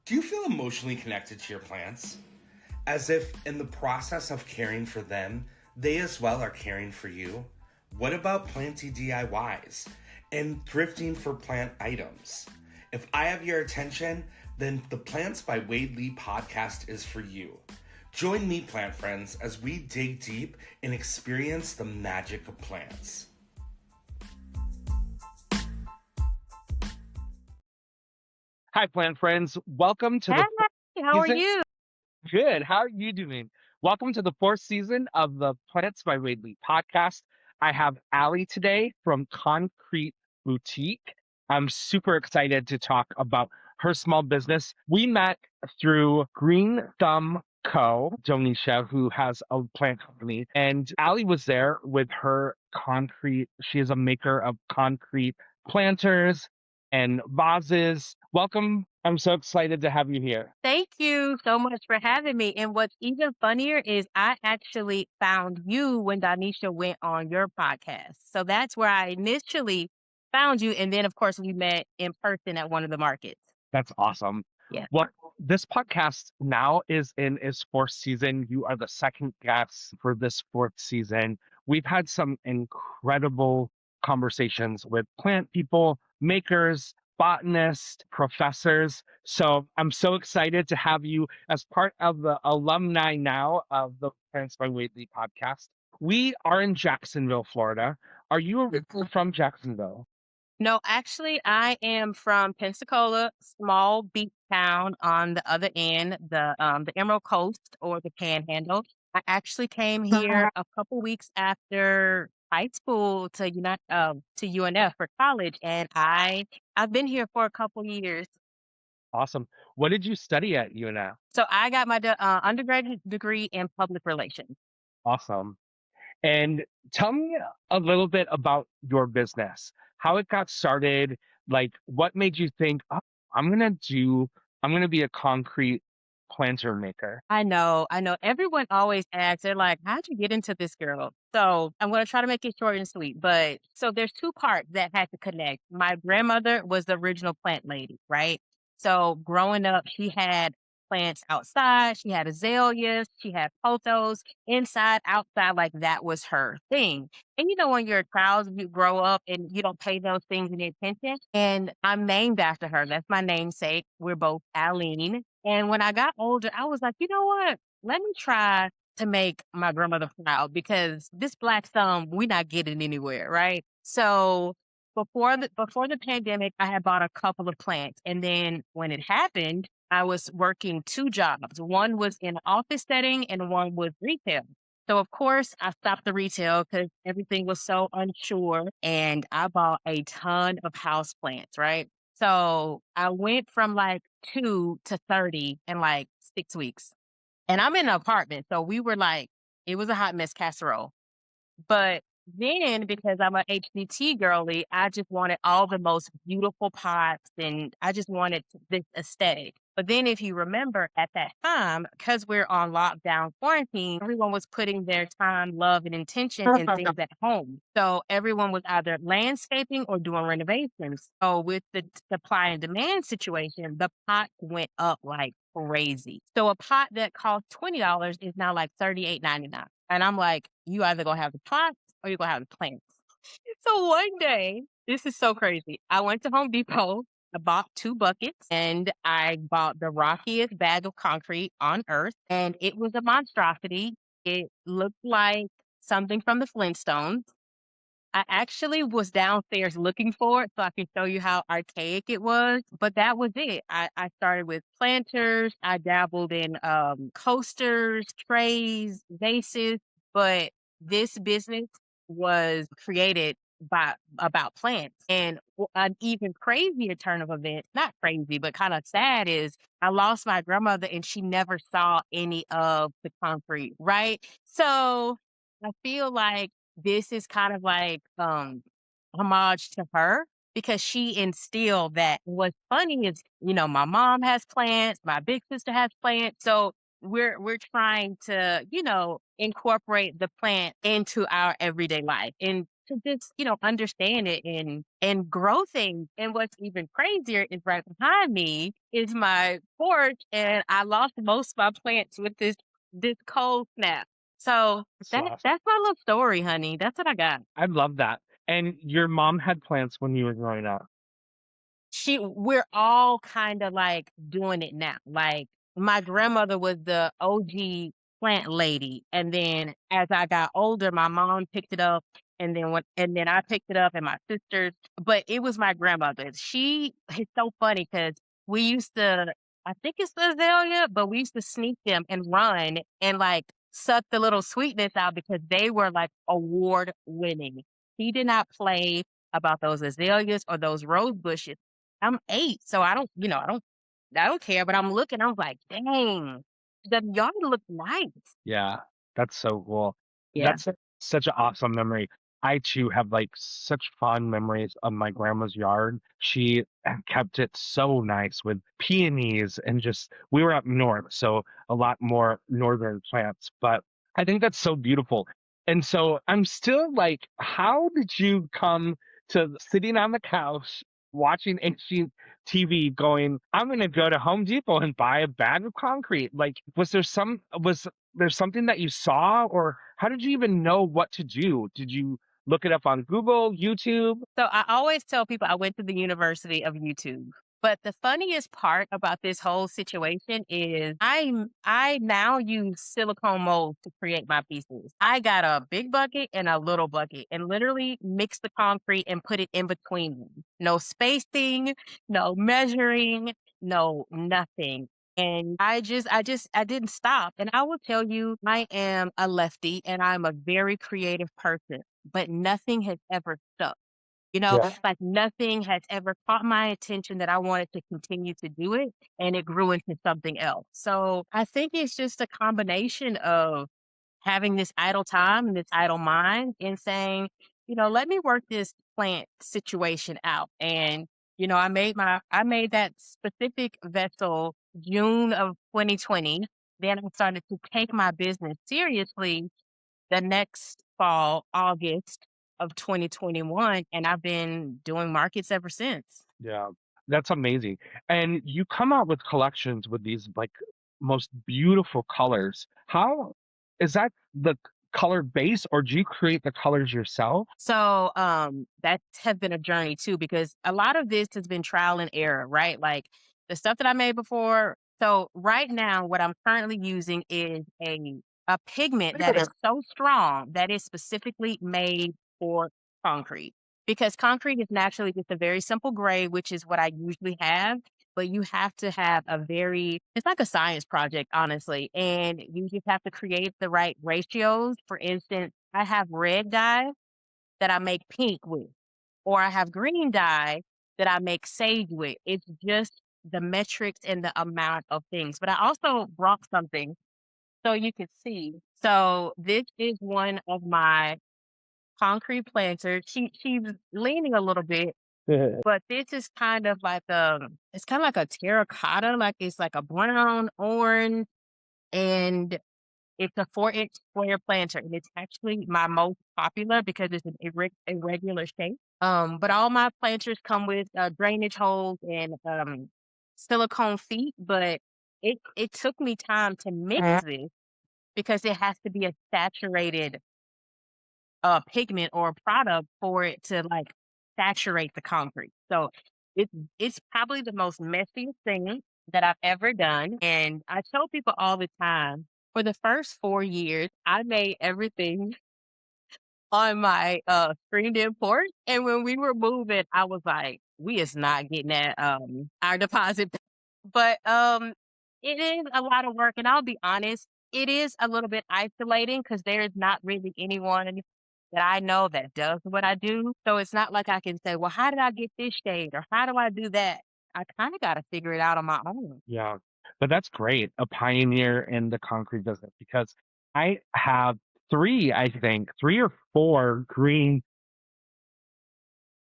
Do you feel emotionally connected to your plants? As if in the process of caring for them, they as well are caring for you? What about planty DIYs and thrifting for plant items? If I have your attention, then the Plants by Wade Lee podcast is for you. Join me, plant friends, as we dig deep and experience the magic of plants. Hi, plant friends. Welcome to Hi, the how are season. you? Good. How are you doing? Welcome to the fourth season of the Plants by Wade Lee podcast. I have Allie today from Concrete Boutique. I'm super excited to talk about her small business. We met through Green Thumb Co., Donisha, who has a plant company, and Allie was there with her concrete. She is a maker of concrete planters and vases. Welcome. I'm so excited to have you here. Thank you so much for having me. And what's even funnier is I actually found you when Danisha went on your podcast. So that's where I initially found you. And then, of course, we met in person at one of the markets. That's awesome. Yeah. Well, this podcast now is in its fourth season. You are the second guest for this fourth season. We've had some incredible conversations with plant people, makers, botanists, professors. So I'm so excited to have you as part of the alumni now of the Plants by Wade Lee podcast. We are in Jacksonville, Florida. Are you originally from Jacksonville? No, actually, I am from Pensacola, small beach town on the other end, the Emerald Coast or the Panhandle. I actually came here a couple weeks after high school to UNF for college, and I've been here for a couple years. Awesome. What did you study at UNF? So I got my undergraduate degree in public relations. Awesome. And tell me a little bit about your business, how it got started, like what made you think, oh, I'm gonna be a concrete planter maker. I know, I know. Everyone always asks, they're like, how'd you get into this, girl? So I'm going to try to make it short and sweet. But so there's two parts that had to connect. My grandmother was the original plant lady, right? So growing up, she had plants outside. She had azaleas. She had pothos inside, outside. Like that was her thing. And when you're a child, you grow up and you don't pay those things any attention. And I'm named after her. That's my namesake. We're both Aline. And when I got older, I was like, you know what? Let me try to make my grandmother proud because this black thumb, we're not getting anywhere, right? So before the pandemic, I had bought a couple of plants. And then when it happened, I was working two jobs. One was in an office setting and one was retail. So of course I stopped the retail because everything was so unsure and I bought a ton of house plants, right? So I went from like 2 to 30 in like 6 weeks. And I'm in an apartment. So we were like, it was a hot mess casserole. But then because I'm a HDT girly, I just wanted all the most beautiful pots and I just wanted this aesthetic. But then if you remember at that time, because we're on lockdown quarantine, everyone was putting their time, love, and intention in things at home. So everyone was either landscaping or doing renovations. So with the supply and demand situation, the pot went up like crazy. So a pot that cost $20 is now like $38.99. And I'm like, you either gonna have the pots or you're gonna have the plants. So one day, this is so crazy. I went to Home Depot. I bought 2 buckets and I bought the rockiest bag of concrete on earth. And it was a monstrosity. It looked like something from the Flintstones. I actually was downstairs looking for it so I can show you how archaic it was, but that was it. I started with planters. I dabbled in coasters, trays, vases, but this business was created by about plants. And an even crazier turn of events, not crazy, but kind of sad is I lost my grandmother and she never saw any of the concrete, right? So I feel like this is kind of like homage to her because she instilled that. What's funny is, my mom has plants, my big sister has plants. So we're trying to, incorporate the plant into our everyday life. And to just, understand it and grow things. And what's even crazier is right behind me is my porch, and I lost most of my plants with this cold snap. So So that's my little story, honey. That's what I got. I love that. And your mom had plants when you were growing up. We're all kinda, like, doing it now. Like, my grandmother was the OG plant lady, and then as I got older, my mom picked it up, and then I picked it up and my sisters, but it was my grandmother. It's so funny because we used to, I think it's the azalea, but we used to sneak them and run and, like, suck the little sweetness out because they were, like, award winning. He did not play about those azaleas or those rose bushes. I'm 8, so I don't care, but I'm looking, I was like, "Dang, the yard look nice." Yeah, that's so cool. Yeah. That's such an awesome memory. I too have like such fond memories of my grandma's yard. She kept it so nice with peonies and just we were up north, so a lot more northern plants. But I think that's so beautiful. And so I'm still like, how did you come to sitting on the couch watching HGTV going, I'm gonna go to Home Depot and buy a bag of concrete? Like, was there something that you saw, or how did you even know what to do? Did you look it up on Google, YouTube? So I always tell people I went to the University of YouTube. But the funniest part about this whole situation is I now use silicone molds to create my pieces. I got a big bucket and a little bucket and literally mix the concrete and put it in between them. No spacing, no measuring, no nothing. And I didn't stop. And I will tell you, I am a lefty and I'm a very creative person, but nothing has ever stuck. Yeah. Like nothing has ever caught my attention that I wanted to continue to do it, and it grew into something else. So I think it's just a combination of having this idle time and this idle mind and saying, let me work this plant situation out. And, I made that specific vessel June of 2020. Then I started to take my business seriously the next fall, August of 2021, and I've been doing markets ever since. Yeah, that's amazing. And you come out with collections with these like most beautiful colors. How is that the color base, or do you create the colors yourself? So, that has been a journey too, because a lot of this has been trial and error, right? Like the stuff that I made before. So right now, what I'm currently using is a pigment that is so strong that is specifically made for concrete. Because concrete is naturally just a very simple gray, which is what I usually have. But you have to have it's like a science project, honestly. And you just have to create the right ratios. For instance, I have red dye that I make pink with, or I have green dye that I make sage with. It's just the metrics and the amount of things. But I also brought something so you can see. So this is one of my concrete planters. She's leaning a little bit, but this is kind of like it's kind of like a terracotta, like it's like a brown, orange, and it's a 4-inch square planter, and it's actually my most popular because it's an irregular shape. But all my planters come with drainage holes and silicone feet, but it took me time to mix this because it has to be a saturated pigment or product for it to like saturate the concrete. So it's it's probably the most messiest thing that I've ever done. And I tell people all the time, for the first 4 years, I made everything on my screened in porch. And when we were moving, I was like, we is not getting that our deposit. But it is a lot of work. And I'll be honest, it is a little bit isolating because there's not really anyone that I know that does what I do. So it's not like I can say, well, how did I get this shade or how do I do that? I kind of got to figure it out on my own. Yeah, but that's great. A pioneer in the concrete business because I have three, I think, three or four green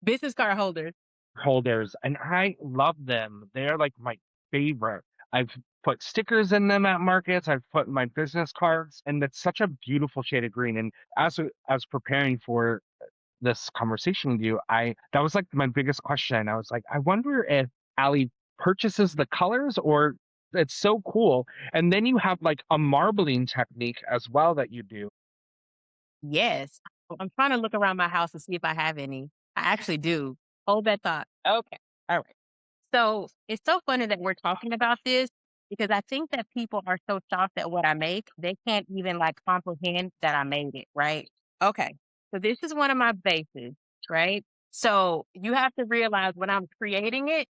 Business card holders. holders, and I love them. They're like my favorite. I've put stickers in them at markets. I've put my business cards, and it's such a beautiful shade of green. And as I was preparing for this conversation with you, that was like my biggest question. I was like, I wonder if Allie purchases the colors or it's so cool. And then you have like a marbling technique as well that you do. Yes. I'm trying to look around my house to see if I have any. I actually do. Hold that thought. Okay. All right. So it's so funny that we're talking about this because I think that people are so shocked at what I make, they can't even like comprehend that I made it, right? Okay. So this is one of my bases, right? So you have to realize when I'm creating it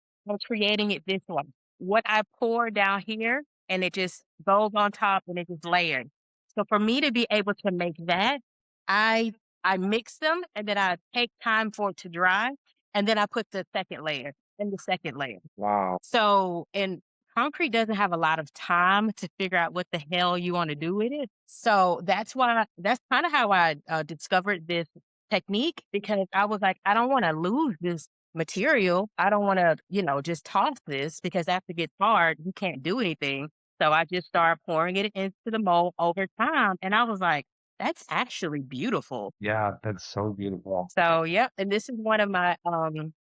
this way. What I pour down here and it just goes on top and it just layered. So for me to be able to make that, I I mix them and then I take time for it to dry and then I put the second layer and the second layer. Wow. So, and concrete doesn't have a lot of time to figure out what the hell you want to do with it. So that's kind of how I discovered this technique because I was like, I don't want to lose this material. I don't want to, just toss this because after it gets hard, you can't do anything. So I just started pouring it into the mold over time. And I was like, that's actually beautiful. Yeah, that's so beautiful. So, yep, and this is one of my,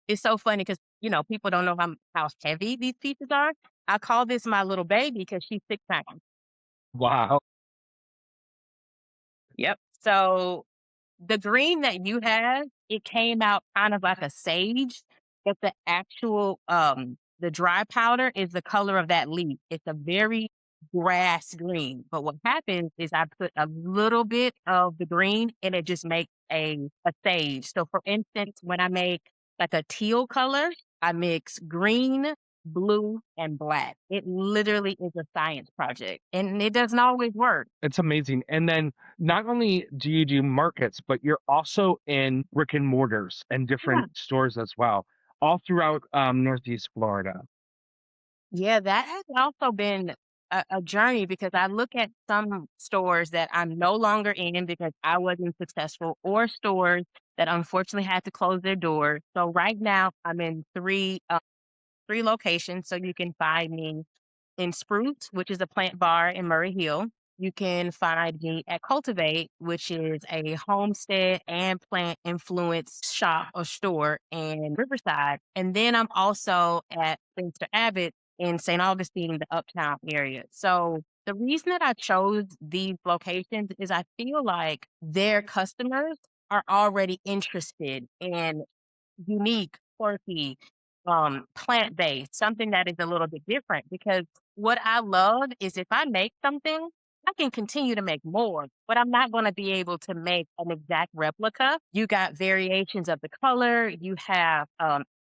it's so funny because people don't know how heavy these pieces are. I call this my little baby because she's 6 pounds. Wow. Yep. So the green that you have, it came out kind of like a sage, but the dry powder is the color of that leaf. It's a very grass green. But what happens is I put a little bit of the green and it just makes a sage. So for instance, when I make like a teal color, I mix green, blue, and black. It literally is a science project. And it doesn't always work. It's amazing. And then not only do you do markets, but you're also in brick and mortars and different stores as well, all throughout Northeast Florida. Yeah, that has also been a journey because I look at some stores that I'm no longer in because I wasn't successful, or stores that unfortunately had to close their doors. So right now I'm in three locations. So you can find me in Spruce, which is a plant bar in Murray Hill. You can find me at Cultivate, which is a homestead and plant influence shop or store in Riverside. And then I'm also at Mr. Abbott in St. Augustine, the uptown area. So the reason that I chose these locations is I feel like their customers are already interested in unique, quirky, plant-based, something that is a little bit different because what I love is if I make something, I can continue to make more, but I'm not going to be able to make an exact replica. You got variations of the color. You have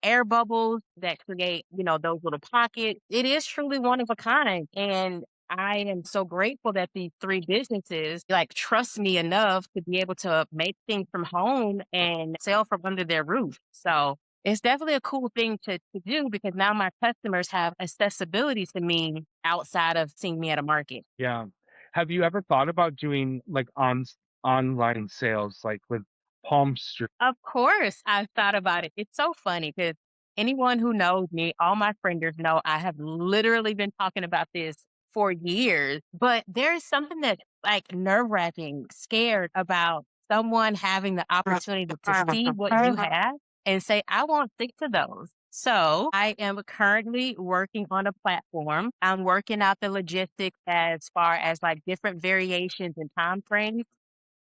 air bubbles that create, those little pockets. It is truly one of a kind. And I am so grateful that these three businesses like trust me enough to be able to make things from home and sell from under their roof. So it's definitely a cool thing to do because now my customers have accessibility to me outside of seeing me at a market. Yeah. Have you ever thought about doing like online sales, like with Palm Street? Of course, I've thought about it. It's so funny because anyone who knows me, all my frienders know I have literally been talking about this for years. But there's something that's like nerve-wracking, scared about someone having the opportunity to see what you have and say, I won't stick to those. So I am currently working on a platform. I'm working out the logistics as far as like different variations and time frames.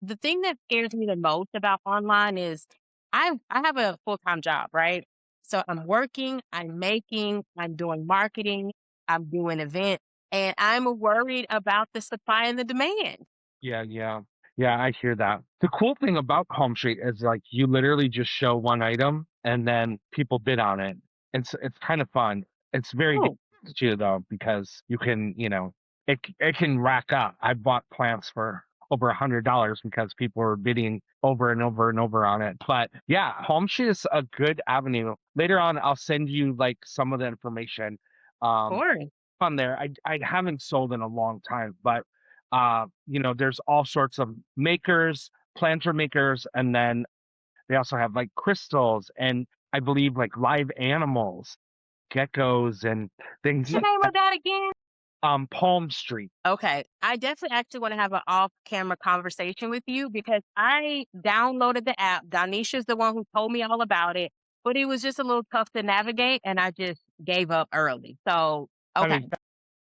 The thing that scares me the most about online is I have a full-time job, right? So I'm working, I'm making, I'm doing marketing, I'm doing events, and I'm worried about the supply and the demand. Yeah, yeah. Yeah, I hear that. The cool thing about Palm Street is like you literally just show one item and then people bid on it. It's kind of fun. It's very Oh, good too though because you can, it can rack up. I bought plants for over $100 because people were bidding over and over and over on it. But yeah, Palm Street is a good avenue. Later on, I'll send you like some of the information. of Um, course. on there. I haven't sold in a long time, but there's all sorts of makers, planter makers, and then they also have like crystals and I believe like live animals, geckos and things The like name that. of that again? Palm Street. Okay. I definitely actually want to have an off camera conversation with you because I downloaded the app. Danisha's the one who told me all about it, but it was just a little tough to navigate and I just gave up early. So, I okay. mean,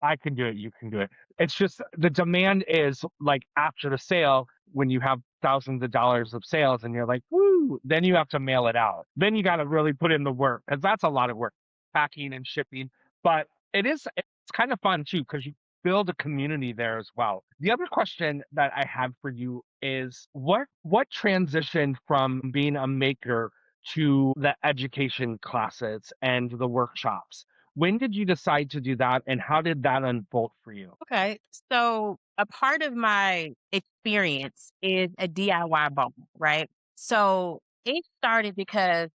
I can do it, you can do it. It's just the demand is like after the sale, when you have thousands of dollars of sales and you're like, woo, then you have to mail it out. Then you got to really put in the work because that's a lot of work, packing and shipping. But it's kind of fun too because you build a community there as well. The other question that I have for you is what transitioned from being a maker to the education classes and the workshops? When did you decide to do that, and how did that unfold for you? Okay. So, a part of my experience is a DIY ball, right? So, it started because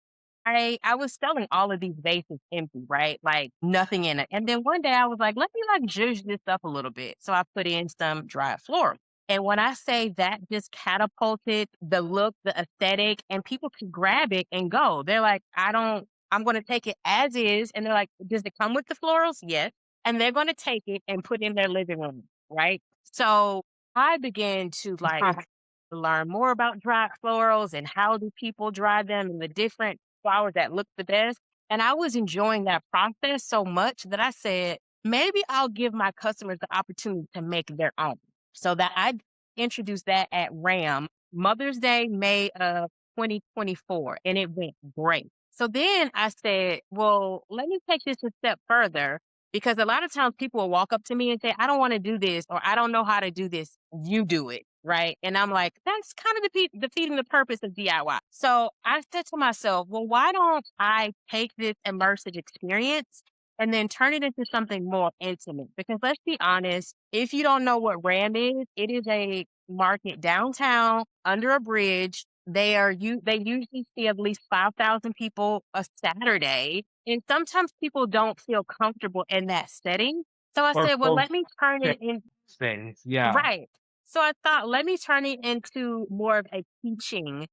I was selling all of these vases empty, right? Like nothing in it. And then one day I was like, let me like zhuzh this up a little bit. So I put in some dried floral. And when I say that just catapulted the look, the aesthetic, and people could grab it and go. They're like, I'm going to take it as is. And they're like, does it come with the florals? Yes. And they're going to take it and put it in their living room, right? So I began to like learn more about dried florals and how do people dry them and the different flowers that look the best. And I was enjoying that process so much that I said, maybe I'll give my customers the opportunity to make their own. So that I introduced that at RAM Mother's Day, May of 2024, and it went great. So then I said, well, let me take this a step further because a lot of times people will walk up to me and say, I don't want to do this or I don't know how to do this. You do it. Right. And I'm like, that's kind of defeating the purpose of DIY. So I said to myself, well, why don't I take this immersive experience and then turn it into something more intimate? Because let's be honest, if you don't know what RAM is, it is a market downtown under a bridge. They usually see at least 5,000 people a Saturday. And sometimes people don't feel comfortable in that setting. So I Or said, well, let host me turn it in. things, yeah. Right. So I thought, let me turn it into more of a teaching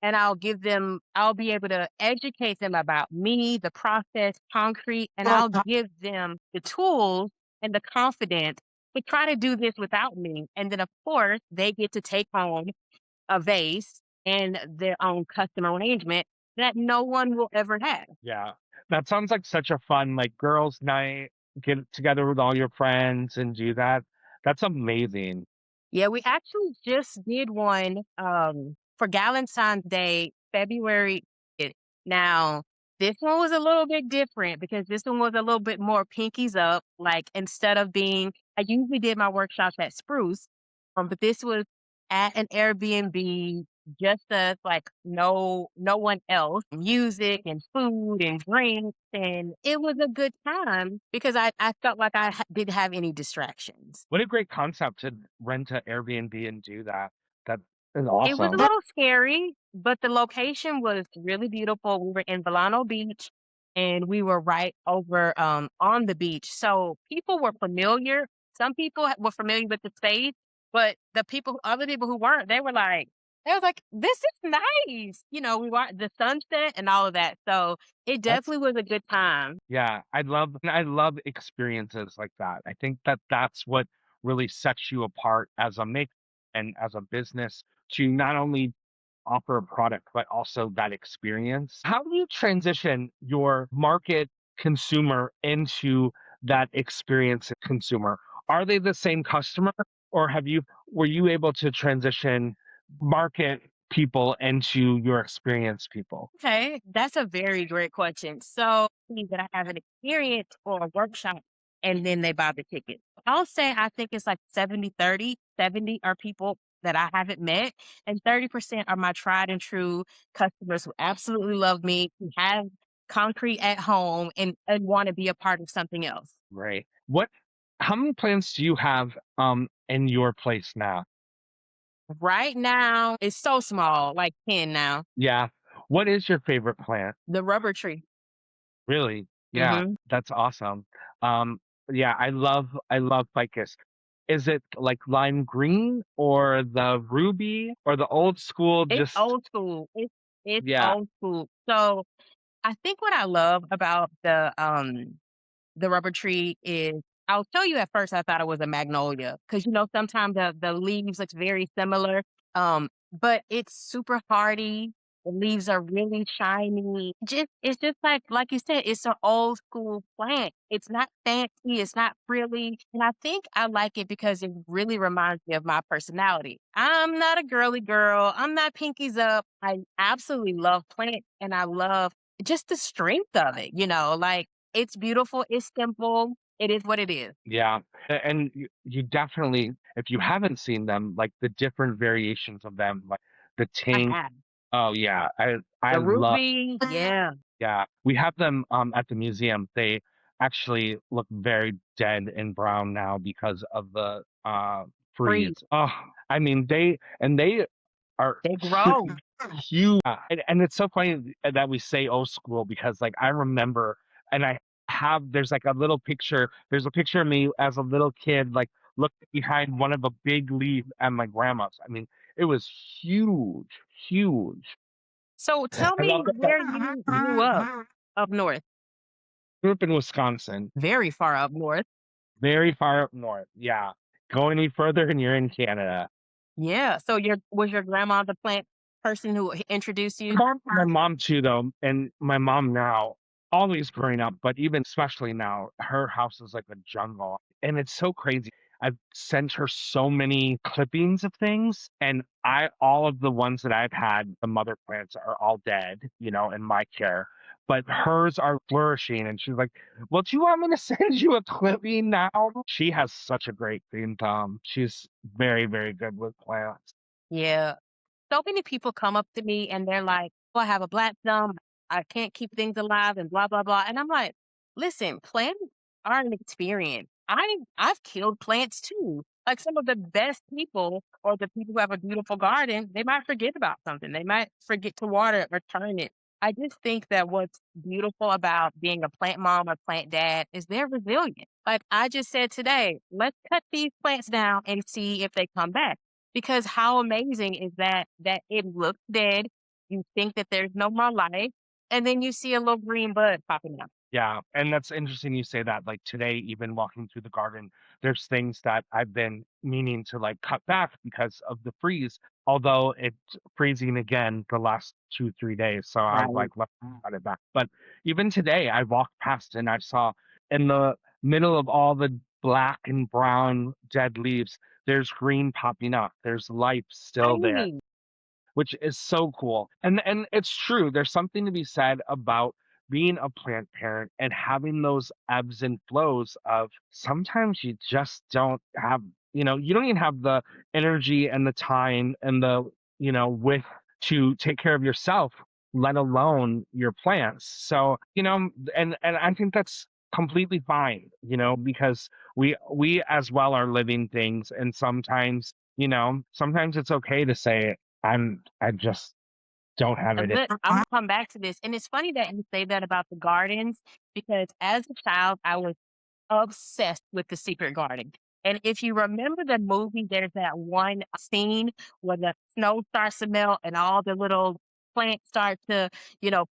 and I'll be able to educate them about me, the process, concrete, and I'll give them the tools and the confidence to try to do this without me. And then, of course, they get to take home a vase and their own custom arrangement that no one will ever have. Yeah. That sounds like such a fun, like, girls' night, get together with all your friends and do that. That's amazing. Yeah, we actually just did one for Valentine's Day, February. Now, this one was a little bit different because this one was a little bit more pinkies up. Like instead of being, I usually did my workshops at Spruce, but this was at an Airbnb, just us, like no one else. Music and food and drinks, and it was a good time because I felt like didn't have any distractions. What a great concept to rent a Airbnb and do that. That is It was a awesome. little scary, but the location was really beautiful. We were in Volano Beach and we were right over on the beach. So people were familiar. Some people were familiar with the space, but other people who weren't, they was like, this is nice. You know, we were the sunset and all of that. So it That's definitely was a good time. yeah, I love experiences like that. I think that that's what really sets you apart as a maker and as a business to not only offer a product, but also that experience. How do you transition your market consumer into that experience consumer? Are they the same customer or were you able to transition market people into your experience people? Okay, that's a very great question. So, means that I have an experience or a workshop and then they buy the ticket. I'll say I think it's like 70-30. 70 are people that I haven't met, and 30% are my tried and true customers who absolutely love me, who have concrete at home and want to be a part of something else. Right. How many plants do you have in your place now? Right now, it's so small, like 10 now. Yeah. What is your favorite plant? The rubber tree. Really? Yeah, Hmm. that's awesome. Um, yeah, I love ficus. Is it like lime green or the ruby or the old school It's just old school. It's yeah, old school. So I think what I love about the rubber tree is I'll tell you at first I thought it was a magnolia because sometimes the leaves looks very similar, but it's super hardy. The leaves are really shiny. It's just like you said, it's an old school plant. It's not fancy, it's not frilly, and I think I like it because it really reminds me of my personality. I'm not a girly girl. I'm not pinkies up. I absolutely love plants, and I love just the strength of it. Like it's beautiful. It's simple. It is what it is. Yeah. And you definitely, if you haven't seen them, like the different variations of them, like the I ting. have. Oh yeah, I The love. ruby, yeah. Yeah, we have them at the museum. They actually look very dead and brown now because of the Free. freeze. Oh, I mean they are They grow. huge. And it's so funny that we say old school because like I remember and I have there's like a little picture. There's a picture of me as a little kid like looking behind one of a big leaf at my grandma's. I mean, it was huge, huge. So tell I me love where you grew up. Up north. grew up in Wisconsin. Very far up north. Very far up north. Yeah. Go any further and you're in Canada. Yeah. So your grandma the plant person who introduced you? My mom too, though, and my mom now, always growing up, but even especially now, her house is like a jungle. And it's so crazy. I've sent her so many clippings of things, and all of the ones that I've had, the mother plants are all dead, in my care. But hers are flourishing, and she's like, "Well, do you want me to send you a clipping now?" She has such a great green thumb. She's very, very good with plants. Yeah. So many people come up to me and they're like, "Oh, I have a black thumb. I can't keep things alive and blah blah blah." And I'm like, "Listen, plants are an experience. I've killed plants too. Like some of the best people or the people who have a beautiful garden, they might forget about something. They might forget to water it or turn it. I just think that what's beautiful about being a plant mom or plant dad is they're resilient. Like I just said today, let's cut these plants down and see if they come back because how amazing is that it looks dead, you think that there's no more life, and then you see a little green bud popping up. Yeah, and that's interesting you say that. Like today, even walking through the garden, there's things that I've been meaning to like cut back because of the freeze. Although it's freezing again the last 2, 3 days, so I was Right. like, let's cut it back. But even today, I walked past and I saw in the middle of all the black and brown dead leaves, there's green popping up. There's life still there, Right. which is so cool. And it's true. There's something to be said about being a plant parent and having those ebbs and flows of sometimes you just don't have, you don't even have the energy and the time and the, with to take care of yourself, let alone your plants. So, and I think that's completely fine, because we as well are living things and sometimes it's okay to say I just don't have And it in. look, I'm gonna come back to this, and it's funny that you say that about the gardens because as a child, I was obsessed with The Secret Garden. And if you remember the movie, there's that one scene where the snow starts to melt and all the little plants start to,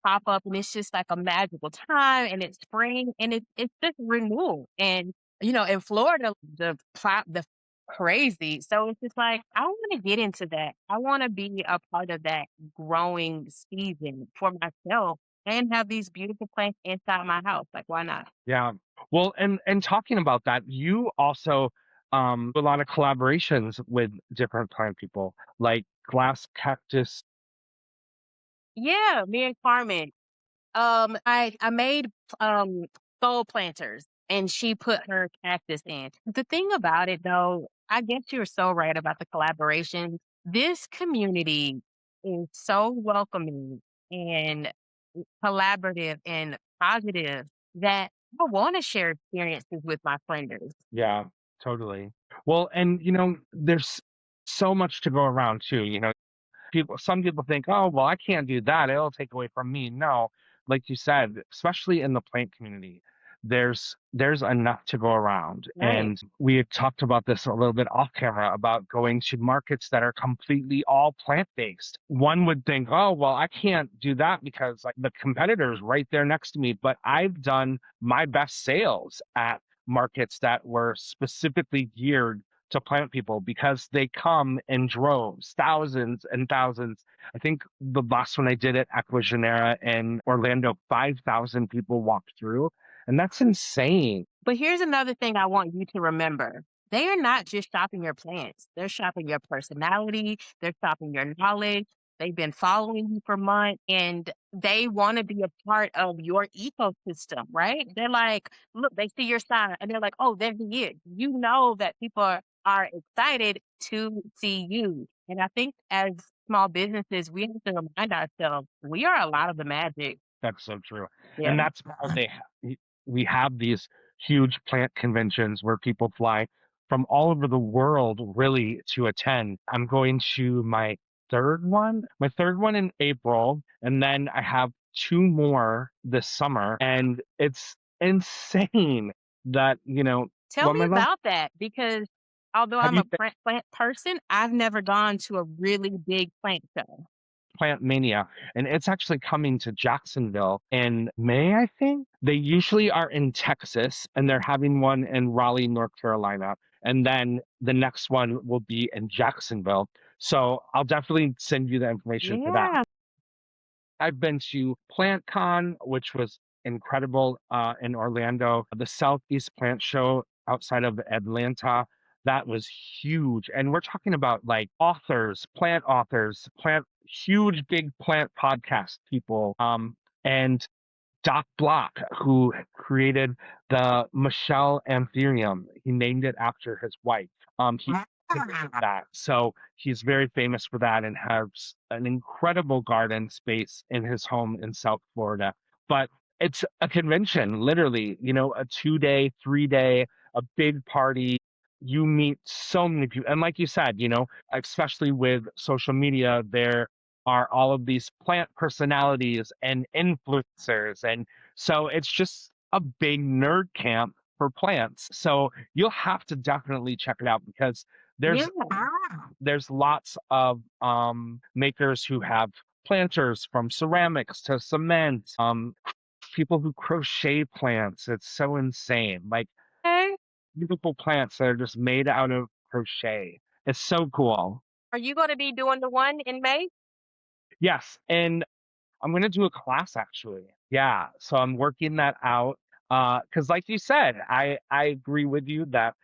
pop up, and it's just like a magical time, and it's spring, and it's just renewal. And in Florida, the crazy. So it's just like I want to get into that. I want to be a part of that growing season for myself and have these beautiful plants inside my house. Like, why not? Yeah. Well, and talking about that, you also do a lot of collaborations with different plant people, like glass cactus. Yeah, me and Carmen. I made soul planters and she put her cactus in. The thing about it though, I guess you're so right about the collaboration. This community is so welcoming and collaborative and positive that I want to share experiences with my friends. Yeah, totally. Well, and there's so much to go around too. Some people think, oh, well, I can't do that. It'll take away from me. No, like you said, especially in the plant community, there's enough to go around. Right. And we had talked about this a little bit off camera about going to markets that are completely all plant based. One would think, oh, well, I can't do that because like the competitor's right there next to me. But I've done my best sales at markets that were specifically geared to plant people because they come in droves, thousands and thousands. I think the last one I did at Aquagenera in Orlando, 5,000 people walked through. And that's insane. But here's another thing I want you to remember. They are not just shopping your plants. They're shopping your personality. They're shopping your knowledge. They've been following you for months and they want to be a part of your ecosystem, right? They're like, look, they see your sign and they're like, oh, there he is. You know that people are excited to see you. And I think as small businesses, we have to remind ourselves we are a lot of the magic. That's so true. Yeah. And that's how we have these huge plant conventions where people fly from all over the world really to attend. I'm going to my third one in April, and then I have two more this summer. And it's insane that, Tell well, me my love, about that because although have I'm you a plant person, I've never gone to a really big plant show. Plant Mania, and it's actually coming to Jacksonville in May, I think. They usually are in Texas, and they're having one in Raleigh, North Carolina, and then the next one will be in Jacksonville. So I'll definitely send you the information for that. Yeah. I've been to PlantCon, which was incredible in Orlando. The Southeast Plant Show outside of Atlanta, that was huge. And we're talking about like authors, plant huge big plant podcast people. And Doc Block, who created the Michelle Anthurium. He named it after his wife. He created that. So he's very famous for that and has an incredible garden space in his home in South Florida. But it's a convention, literally, a 2 day, 3 day, a big party. You meet so many people. And like you said, especially with social media, there are all of these plant personalities and influencers. And so it's just a big nerd camp for plants. So you'll have to definitely check it out because Yeah. there's lots of makers who have planters from ceramics to cement, people who crochet plants. It's so insane. Like Okay. beautiful plants that are just made out of crochet. It's so cool. Are you going to be doing the one in May? Yes, and I'm gonna do a class actually. Yeah, so I'm working that out. Because like you said, I agree with you that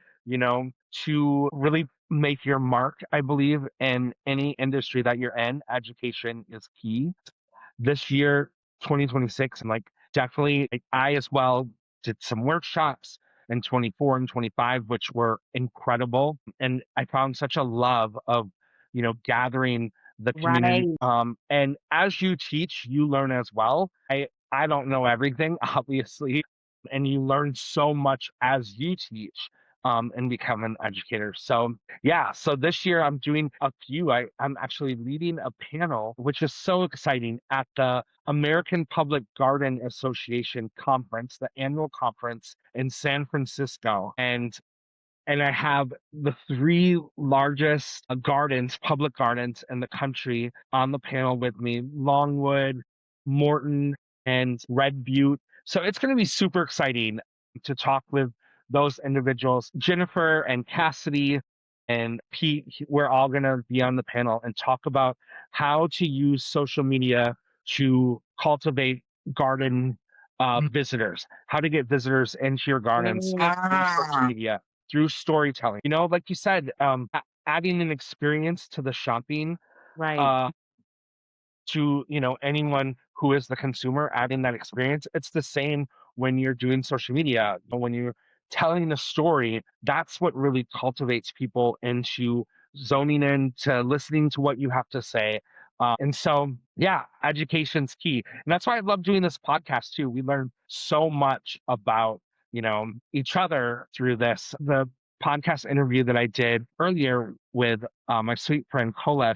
to really make your mark, I believe in any industry that you're in, education is key. This year, 2026, and like definitely, like, I as well did some workshops in 24 and 25, which were incredible, and I found such a love of gathering the community. Right. And as you teach, you learn as well. I don't know everything, obviously, and you learn so much as you teach and become an educator. So yeah, so this year I'm doing a few. I'm actually leading a panel, which is so exciting at the American Public Garden Association conference, the annual conference in San Francisco. And I have the three largest gardens, public gardens in the country on the panel with me: Longwood, Morton, and Red Butte. So it's going to be super exciting to talk with those individuals. Jennifer and Cassidy and Pete, we're all going to be on the panel and talk about how to use social media to cultivate garden visitors, how to get visitors into your gardens through social media, through storytelling. Like you said, adding an experience to the shopping, Right. uh, to anyone who is the consumer, adding that experience. It's the same when you're doing social media. When you're telling a story, that's what really cultivates people into zoning in to listening to what you have to say. And so, yeah, education's key. And that's why I love doing this podcast too. We learn so much about each other through this. The podcast interview that I did earlier with my sweet friend Cola,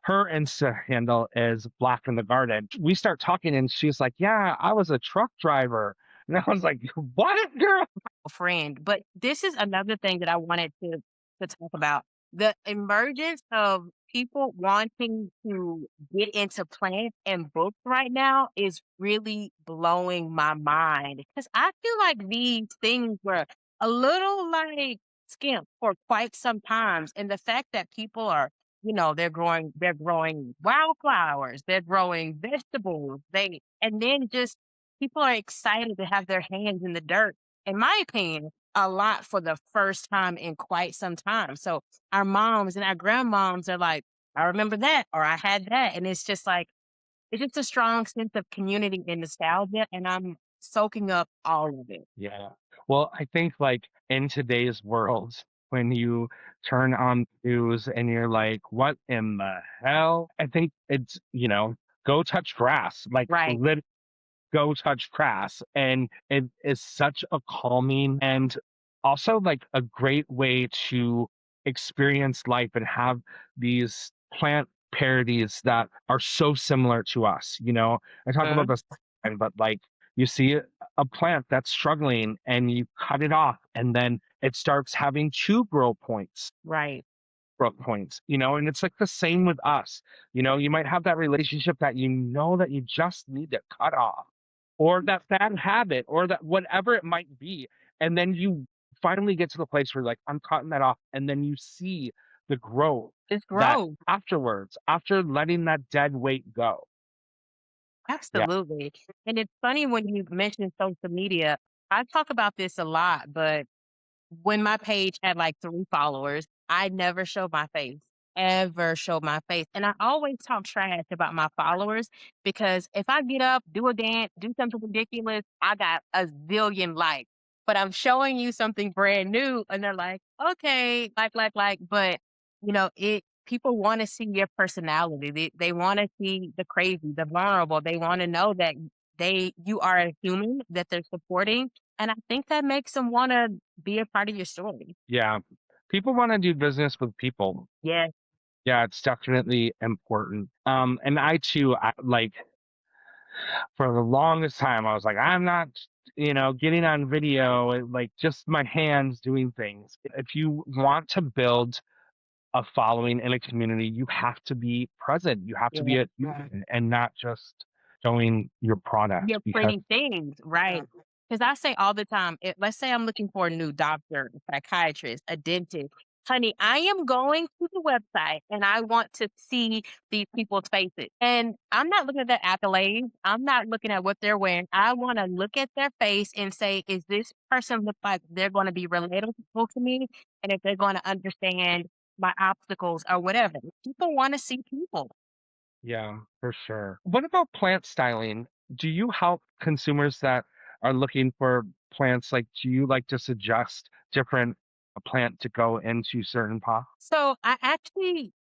her Insta handle is Black in the Garden. We start talking and she's like, "Yeah, I was a truck driver." And I was like, "What, girl?" Friend. But this is another thing that I wanted to talk about. The emergence of people wanting to get into plants and books right now is really blowing my mind because I feel like these things were a little like skimp for quite some times. And the fact that people are, they're growing wildflowers, they're growing vegetables, and then just people are excited to have their hands in the dirt. In my opinion, a lot for the first time in quite some time. So our moms and our grandmoms are like, I remember that, or I had that. And it's just like, it's just a strong sense of community and nostalgia. And I'm soaking up all of it. Yeah. Well, I think like in today's world, when you turn on the news and you're like, what in the hell? I think it's, go touch grass. Like Right. go touch grass. And it is such a calming and also like a great way to experience life and have these plant parodies that are so similar to us. I talk about Mhm. this, but like you see a plant that's struggling and you cut it off and then it starts having two Right. growth points, and it's like the same with us. You might have that relationship that that you just need to cut off, or that bad habit, or that whatever it might be. And then you finally get to the place where, like, I'm cutting that off. And then you see the growth It's that growth. afterwards, after letting that dead weight go. Yeah. Absolutely. And it's funny when you mention social media. I talk about this a lot, but when my page had like 3 followers, I never showed my face, ever showed my face, and I always talk trash about my followers because if I get up, do a dance, do something ridiculous, I got a zillion likes, but I'm showing you something brand new and they're like, "Okay, like," but, people wanna see your personality. They wanna see the crazy, the vulnerable. They wanna know that you are a human that they're supporting, and I think that makes them wanna be a part of your story. Yeah. People want to do business with people. Yes, Yeah, it's definitely important. And I too, like, for the longest time, I was like, I'm not, getting on video, like just my hands doing things. If you want to build a following in a community, you have to be present. You have to be yeah. a human and not just showing your product You're because printing things, right? Because I say all the time, let's say I'm looking for a new doctor, a psychiatrist, a dentist. Honey, I am going to the website and I want to see these people's faces. And I'm not looking at their accolades. I'm not looking at what they're wearing. I want to look at their face and say, is this person look like they're going to be relatable to me? And if they're going to understand my obstacles or whatever. People want to see people. yeah, for sure. What about plant styling? Do you help consumers that are looking for plants? Like, do you like to suggest different plant to go into certain pots? So I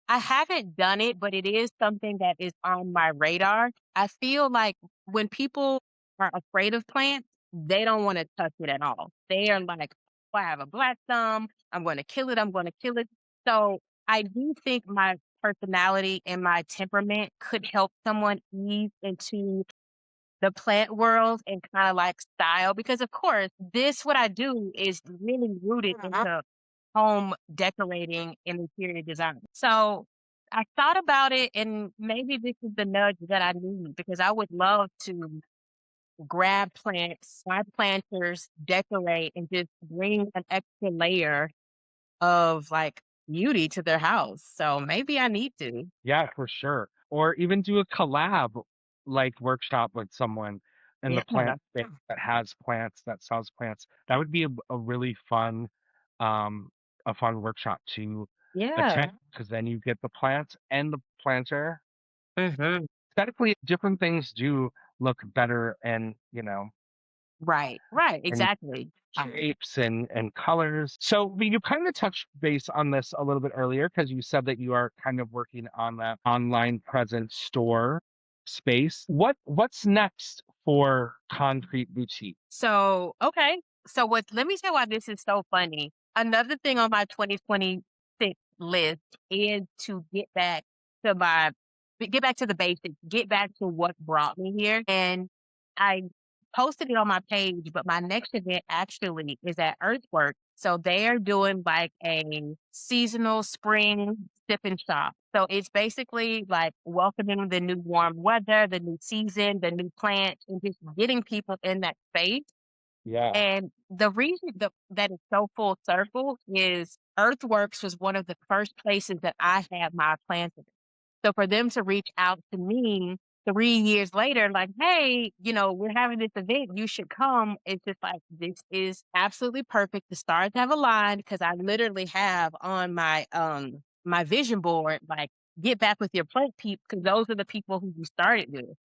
haven't done it, but it is something that is on my radar. I feel like when people are afraid of plants, they don't want to touch it at all. They are like, oh, I have a black thumb. I'm going to kill it. I'm going to kill it. So I do think my personality and my temperament could help someone ease into the plant world and kind of like style because of course what I do is really rooted into home decorating and interior design. So I thought about it and maybe this is the nudge that I need because I would love to grab plants, buy planters, decorate, and just bring an extra layer of like beauty to their house. So maybe I need to. Yeah, for sure. Or even do a collab like workshop with someone in the Yeah. plant space that has plants, that sells plants. That would be a really um fun workshop to Yeah. attend because then you get the plants and the planter. Hmm. Aesthetically, different things do look better and Right. Right. and Exactly. shapes and colors. So you kind of touched base on this a little bit earlier because you said that you are kind of working on that online presence store space. What's next for Concrete Boutique? So, okay. So let me tell you why this is so funny. Another thing on my 2026 list is to get back to the basics, get back to what brought me here. And I posted it on my page, but my next event actually is at Earthwork. So they are doing like a seasonal spring sip and shop. So it's basically like welcoming the new warm weather, the new season, the new plant, and just getting people in that space. Yeah. And the reason that it's so full circle is Earthworks was one of the first places that I had my plants. So for them to reach out to me 3 years later, like, "Hey, we're having this event, you should come." It's just like, this is absolutely perfect. The stars have aligned because I literally have on my vision board, like, "Get back with your plant peeps," because those are the people who you started with.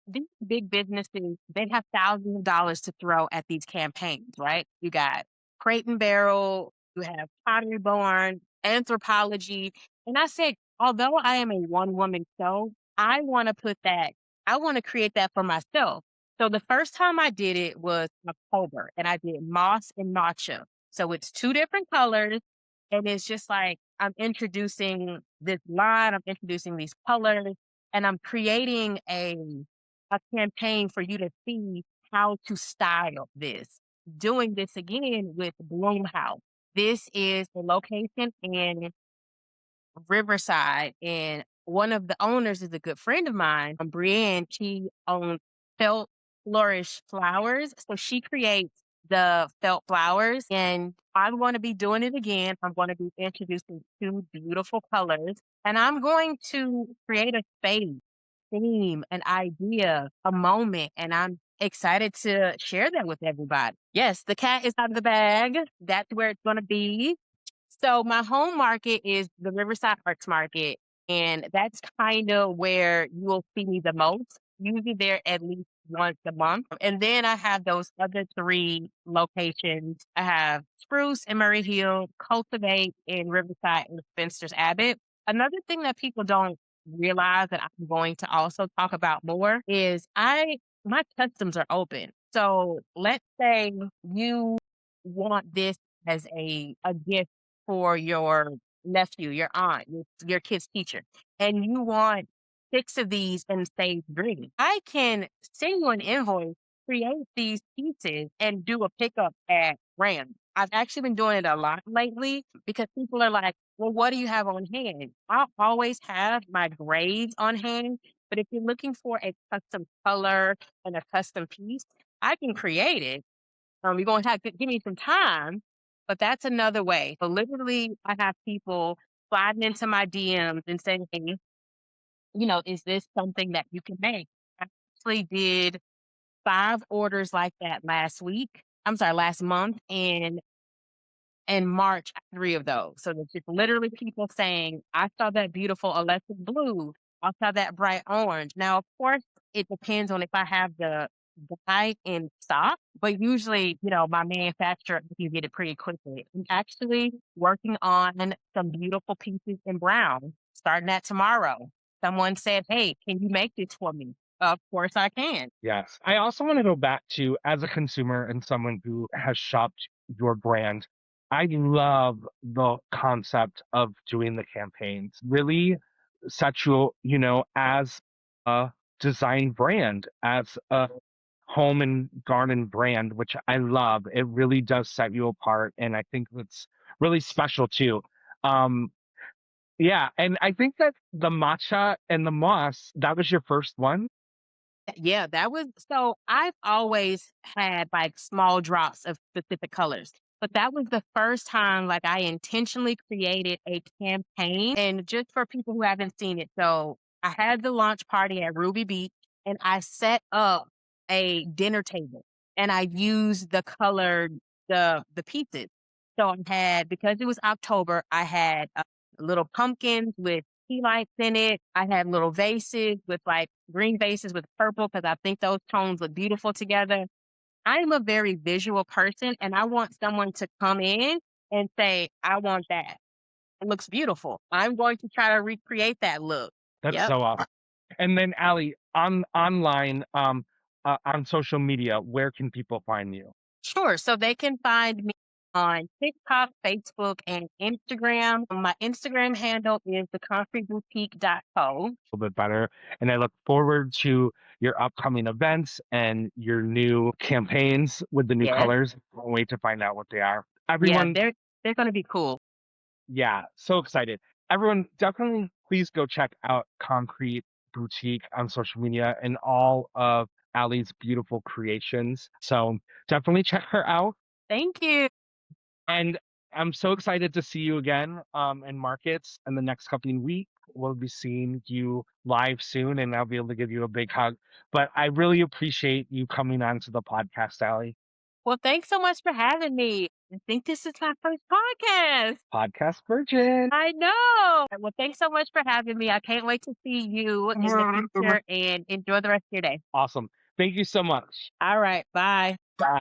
These big businesses, they have thousands of dollars to throw at these campaigns, right? You got Crate and Barrel, you have Pottery Barn, Anthropology, and I said, although I am a one-woman show, I wanna put that I wanna create that for myself. So the first time I did it was October, and I did moss and matcha. So it's 2 different colors, and it's just like I'm introducing this line, I'm introducing these colors, and I'm creating a campaign for you to see how to style this. Doing this again with Bloom House. This is the location in Riverside, and one of the owners is a good friend of mine, Brienne. She owns Felt Flourish Flowers, so she creates the felt flowers, and I'm going to be doing it again. I'm going to be introducing 2 beautiful colors, and I'm going to create a space, theme, an idea, a moment, and I'm excited to share that with everybody. Yes, the cat is out of the bag. That's where it's going to be. So my home market is the Riverside Arts Market, and that's kind of where you will see me the most. Usually there at least once a month. And then I have those other 3 locations. I have Spruce in Murray Hill, Cultivate in Riverside, and Spencer's Abbott. Another thing that people don't realize that I'm going to also talk about more is my customs are open. So let's say you want this as a gift for your nephew, your aunt, your kid's teacher, and you want 6 of these in sage green. I can send you an invoice, create these pieces, and do a pickup at random. I've actually been doing it a lot lately because people are like, "Well, what do you have on hand?" I'll always have my grades on hand, but if you're looking for a custom color and a custom piece, I can create it. You're gonna have to give me some time, but that's another way. So literally, I have people sliding into my DMs and saying, "Hey, is this something that you can make?" I actually did 5 orders like that last week. I'm sorry, last month, and in March, 3 of those. So it's just literally people saying, "I saw that beautiful electric blue. I saw that bright orange." Now, of course, it depends on if I have the dye in stock, but usually, my manufacturer can get it pretty quickly. I'm actually working on some beautiful pieces in brown, starting that tomorrow. Someone said, "Hey, can you make this for me?" Of course I can. Yes. I also want to go back to, as a consumer and someone who has shopped your brand, I love the concept of doing the campaigns. Really set you, as a design brand, as a home and garden brand, which I love. It really does set you apart. And I think that's really special too. Um, yeah. And I think that the matcha and the moss, that was your first one. Yeah, that was so I've always had like small drops of specific colors, but that was the first time like I intentionally created a campaign. And just for people who haven't seen it, so I had the launch party at Ruby Beach and I set up a dinner table and I used the pieces. So I had, because it was October, I had little pumpkins with tea lights in it. I had little vases with like green vases with purple because I think those tones look beautiful together. I am a very visual person and I want someone to come in and say, "I want that. It looks beautiful." I'm going to try to recreate that look. That's Yep. so awesome. And then Ali, online, on social media, where can people find you? Sure. So they can find me on TikTok, Facebook, and Instagram. My Instagram handle is theconcreteboutique.co. A little bit better. And I look forward to your upcoming events and your new campaigns with the new Yes. colors. Can't wait to find out what they are. Yeah, Everyone, they're gonna be cool. yeah, so excited. Everyone, definitely please go check out Concrete Boutique on social media and all of Allie's beautiful creations. So definitely check her out. Thank you. And I'm so excited to see you again in markets in the next couple of weeks. We'll be seeing you live soon and I'll be able to give you a big hug. But I really appreciate you coming on to the podcast, Allie. Well, thanks so much for having me. I think this is my first podcast. Podcast Virgin. I know. Well, thanks so much for having me. I can't wait to see you in the future and enjoy the rest of your day. Awesome. Thank you so much. All right. Bye. Bye.